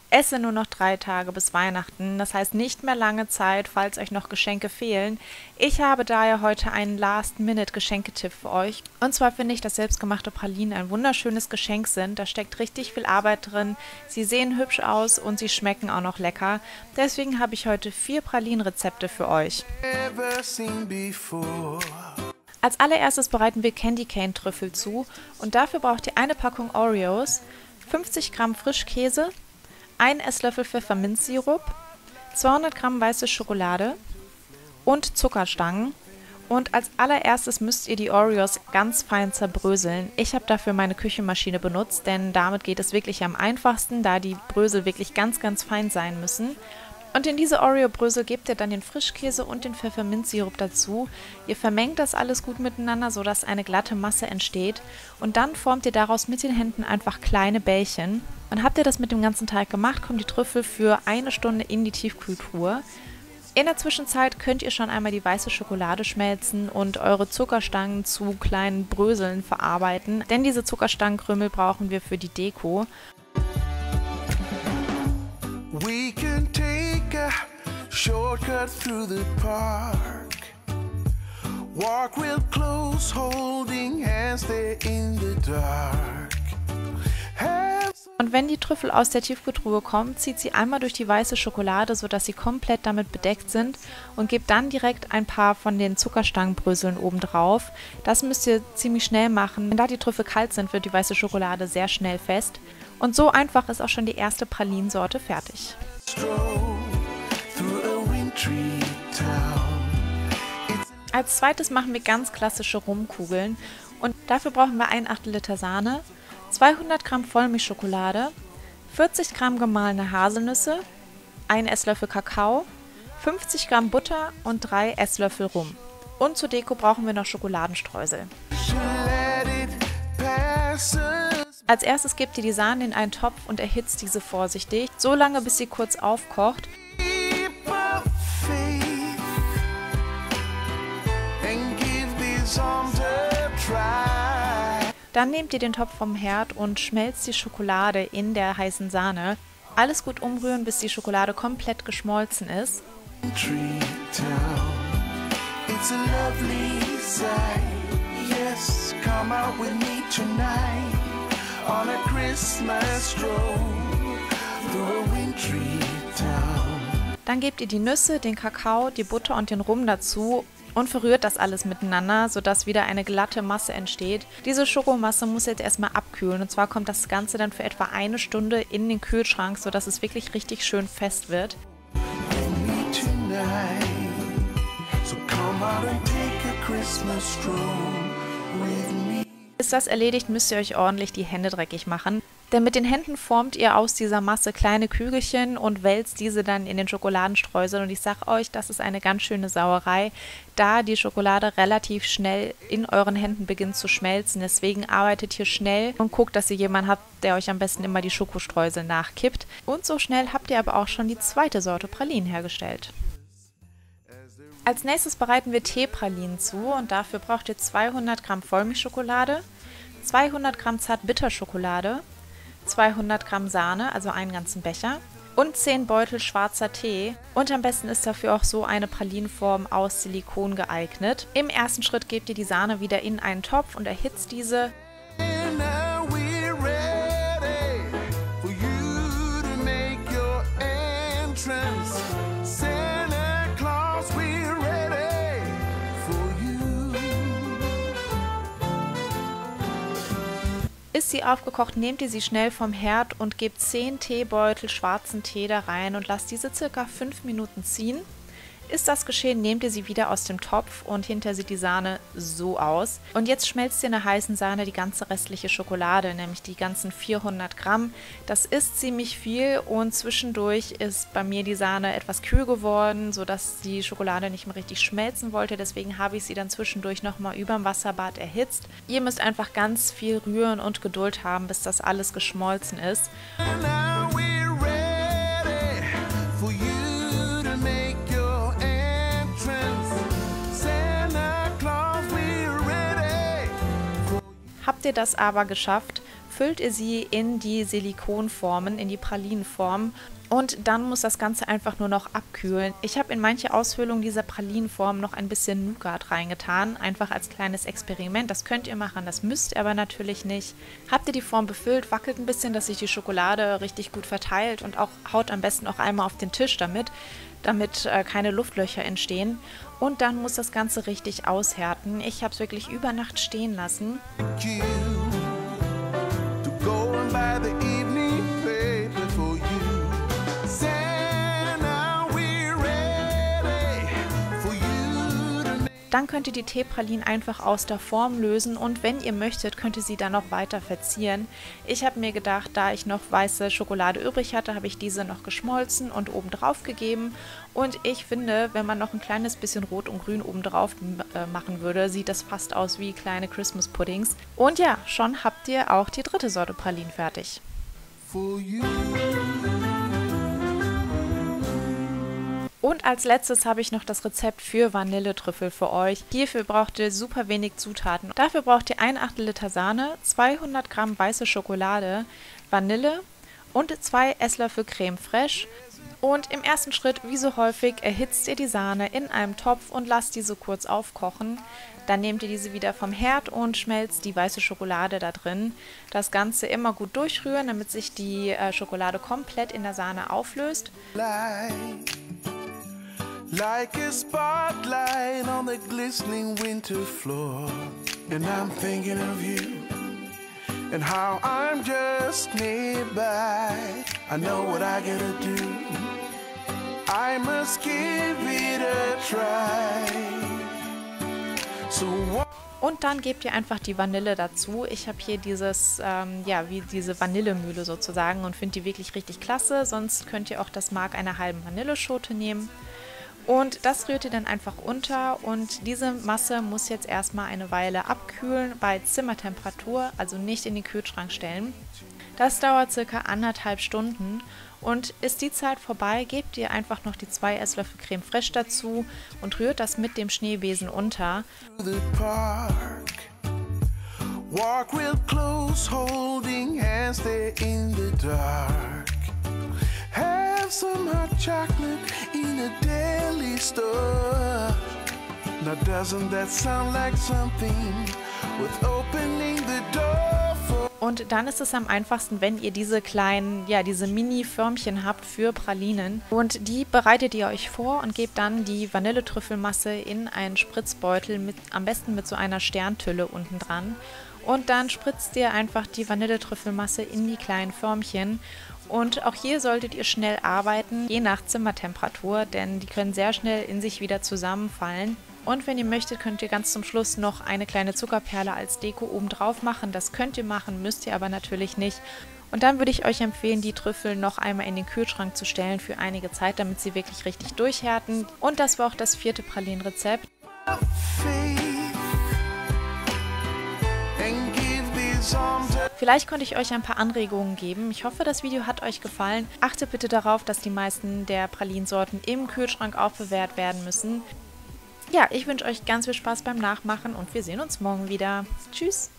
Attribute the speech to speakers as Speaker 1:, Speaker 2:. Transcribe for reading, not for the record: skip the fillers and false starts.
Speaker 1: Es sind nur noch 3 Tage bis Weihnachten, das heißt nicht mehr lange Zeit, falls euch noch Geschenke fehlen. Ich habe daher heute einen Last-Minute-Geschenketipp für euch. Und zwar finde ich, dass selbstgemachte Pralinen ein wunderschönes Geschenk sind. Da steckt richtig viel Arbeit drin, sie sehen hübsch aus und sie schmecken auch noch lecker. Deswegen habe ich heute 4 Pralinenrezepte für euch. Als allererstes bereiten wir Candy Cane Trüffel zu und dafür braucht ihr eine Packung Oreos, 50 Gramm Frischkäse, 1 Esslöffel Pfefferminzsirup, 200 Gramm weiße Schokolade und Zuckerstangen. Und als allererstes müsst ihr die Oreos ganz fein zerbröseln. Ich habe dafür meine Küchenmaschine benutzt, denn damit geht es wirklich am einfachsten, da die Brösel wirklich ganz, ganz fein sein müssen. Und in diese Oreo-Brösel gebt ihr dann den Frischkäse und den Pfefferminzsirup dazu. Ihr vermengt das alles gut miteinander, sodass eine glatte Masse entsteht. Und dann formt ihr daraus mit den Händen einfach kleine Bällchen. Und habt ihr das mit dem ganzen Teig gemacht, kommen die Trüffel für 1 Stunde in die Tiefkühltruhe. In der Zwischenzeit könnt ihr schon einmal die weiße Schokolade schmelzen und eure Zuckerstangen zu kleinen Bröseln verarbeiten. Denn diese Zuckerstangenkrümel brauchen wir für die Deko. We can take a shortcut through the park. Walk real close, holding hands there in the dark. Und wenn die Trüffel aus der Tiefkühltruhe kommen, zieht sie einmal durch die weiße Schokolade, sodass sie komplett damit bedeckt sind und gebt dann direkt ein paar von den Zuckerstangenbröseln oben drauf. Das müsst ihr ziemlich schnell machen, denn da die Trüffel kalt sind, wird die weiße Schokolade sehr schnell fest. Und so einfach ist auch schon die erste Pralinensorte fertig. Als zweites machen wir ganz klassische Rumkugeln und dafür brauchen wir 1/8 Liter Sahne, 200 Gramm Vollmilchschokolade, 40 Gramm gemahlene Haselnüsse, 1 Esslöffel Kakao, 50 Gramm Butter und 3 Esslöffel Rum. Und zur Deko brauchen wir noch Schokoladenstreusel. Als erstes gebt ihr die Sahne in einen Topf und erhitzt diese vorsichtig, so lange bis sie kurz aufkocht. Dann nehmt ihr den Topf vom Herd und schmelzt die Schokolade in der heißen Sahne. Alles gut umrühren, bis die Schokolade komplett geschmolzen ist. Dann gebt ihr die Nüsse, den Kakao, die Butter und den Rum dazu und verrührt das alles miteinander, sodass wieder eine glatte Masse entsteht. Diese Schokomasse muss jetzt erstmal abkühlen und zwar kommt das Ganze dann für etwa 1 Stunde in den Kühlschrank, sodass es wirklich richtig schön fest wird. Ist das erledigt, müsst ihr euch ordentlich die Hände dreckig machen. Denn mit den Händen formt ihr aus dieser Masse kleine Kügelchen und wälzt diese dann in den Schokoladenstreusel. Und ich sage euch, das ist eine ganz schöne Sauerei, da die Schokolade relativ schnell in euren Händen beginnt zu schmelzen. Deswegen arbeitet hier schnell und guckt, dass ihr jemanden habt, der euch am besten immer die Schokostreusel nachkippt. Und so schnell habt ihr aber auch schon die zweite Sorte Pralinen hergestellt. Als nächstes bereiten wir Teepralinen zu und dafür braucht ihr 200 Gramm Vollmilchschokolade, 200 Gramm Zartbitterschokolade, 200 Gramm Sahne, also einen ganzen Becher und 10 Beutel schwarzer Tee. Und am besten ist dafür auch so eine Pralinenform aus Silikon geeignet. Im ersten Schritt gebt ihr die Sahne wieder in einen Topf und erhitzt diese. Ist sie aufgekocht, nehmt ihr sie schnell vom Herd und gebt 10 Teebeutel schwarzen Tee da rein und lasst diese ca. 5 Minuten ziehen. Ist das geschehen, nehmt ihr sie wieder aus dem Topf und hinterher sieht die Sahne so aus. Und jetzt schmelzt ihr in der heißen Sahne die ganze restliche Schokolade, nämlich die ganzen 400 Gramm. Das ist ziemlich viel und zwischendurch ist bei mir die Sahne etwas kühl geworden, sodass die Schokolade nicht mehr richtig schmelzen wollte. Deswegen habe ich sie dann zwischendurch nochmal über dem Wasserbad erhitzt. Ihr müsst einfach ganz viel rühren und Geduld haben, bis das alles geschmolzen ist. Habt ihr das aber geschafft, füllt ihr sie in die Silikonformen, in die Pralinenform. Und dann muss das Ganze einfach nur noch abkühlen. Ich habe in manche Ausfüllungen dieser Pralinenform noch ein bisschen Nougat reingetan, einfach als kleines Experiment. Das könnt ihr machen, das müsst ihr aber natürlich nicht. Habt ihr die Form befüllt, wackelt ein bisschen, dass sich die Schokolade richtig gut verteilt und auch haut am besten auch einmal auf den Tisch damit keine Luftlöcher entstehen. Und dann muss das Ganze richtig aushärten. Ich habe es wirklich über Nacht stehen lassen. Dann könnt ihr die Teepralinen einfach aus der Form lösen und wenn ihr möchtet, könnt ihr sie dann noch weiter verzieren. Ich habe mir gedacht, da ich noch weiße Schokolade übrig hatte, habe ich diese noch geschmolzen und oben drauf gegeben. Und ich finde, wenn man noch ein kleines bisschen Rot und Grün oben drauf machen würde, sieht das fast aus wie kleine Christmas Puddings. Und ja, schon habt ihr auch die dritte Sorte Pralinen fertig. Und als letztes habe ich noch das Rezept für Vanilletrüffel für euch. Hierfür braucht ihr super wenig Zutaten. Dafür braucht ihr 1/8 Liter Sahne, 200 Gramm weiße Schokolade, Vanille und 2 Esslöffel Creme fraiche. Und im ersten Schritt, wie so häufig, erhitzt ihr die Sahne in einem Topf und lasst diese kurz aufkochen. Dann nehmt ihr diese wieder vom Herd und schmelzt die weiße Schokolade da drin. Das Ganze immer gut durchrühren, damit sich die Schokolade komplett in der Sahne auflöst. Like a spotlight on the glistening winter floor, and I'm thinking of you and how I'm just nearby. I know what I gotta do. I must give it a try. So und dann gebt ihr einfach die Vanille dazu. Ich habe hier dieses, wie diese Vanillemühle sozusagen und finde die wirklich richtig klasse. Sonst könnt ihr auch das Mark einer halben Vanilleschote nehmen. Und das rührt ihr dann einfach unter und diese Masse muss jetzt erstmal eine Weile abkühlen bei Zimmertemperatur, also nicht in den Kühlschrank stellen. Das dauert circa 1,5 Stunden und ist die Zeit vorbei, gebt ihr einfach noch die 2 Esslöffel Creme fraiche dazu und rührt das mit dem Schneebesen unter. Walk real close, holding hands there in the dark. Have some hot chocolate in a deli store. Now doesn't that sound like something with opening the door for? Und dann ist es am einfachsten, wenn ihr diese kleinen, diese Mini-Förmchen habt für Pralinen. Und die bereitet ihr euch vor und gebt dann die Vanilletrüffelmasse in einen Spritzbeutel, am besten mit so einer Sterntülle unten dran. Und dann spritzt ihr einfach die Vanilletrüffelmasse in die kleinen Förmchen. Und auch hier solltet ihr schnell arbeiten, je nach Zimmertemperatur, denn die können sehr schnell in sich wieder zusammenfallen. Und wenn ihr möchtet, könnt ihr ganz zum Schluss noch eine kleine Zuckerperle als Deko oben drauf machen. Das könnt ihr machen, müsst ihr aber natürlich nicht. Und dann würde ich euch empfehlen, die Trüffel noch einmal in den Kühlschrank zu stellen für einige Zeit, damit sie wirklich richtig durchhärten. Und das war auch das 4. Pralinenrezept. Vielleicht konnte ich euch ein paar Anregungen geben. Ich hoffe, das Video hat euch gefallen. Achtet bitte darauf, dass die meisten der Pralinsorten im Kühlschrank aufbewahrt werden müssen. Ja, ich wünsche euch ganz viel Spaß beim Nachmachen und wir sehen uns morgen wieder. Tschüss!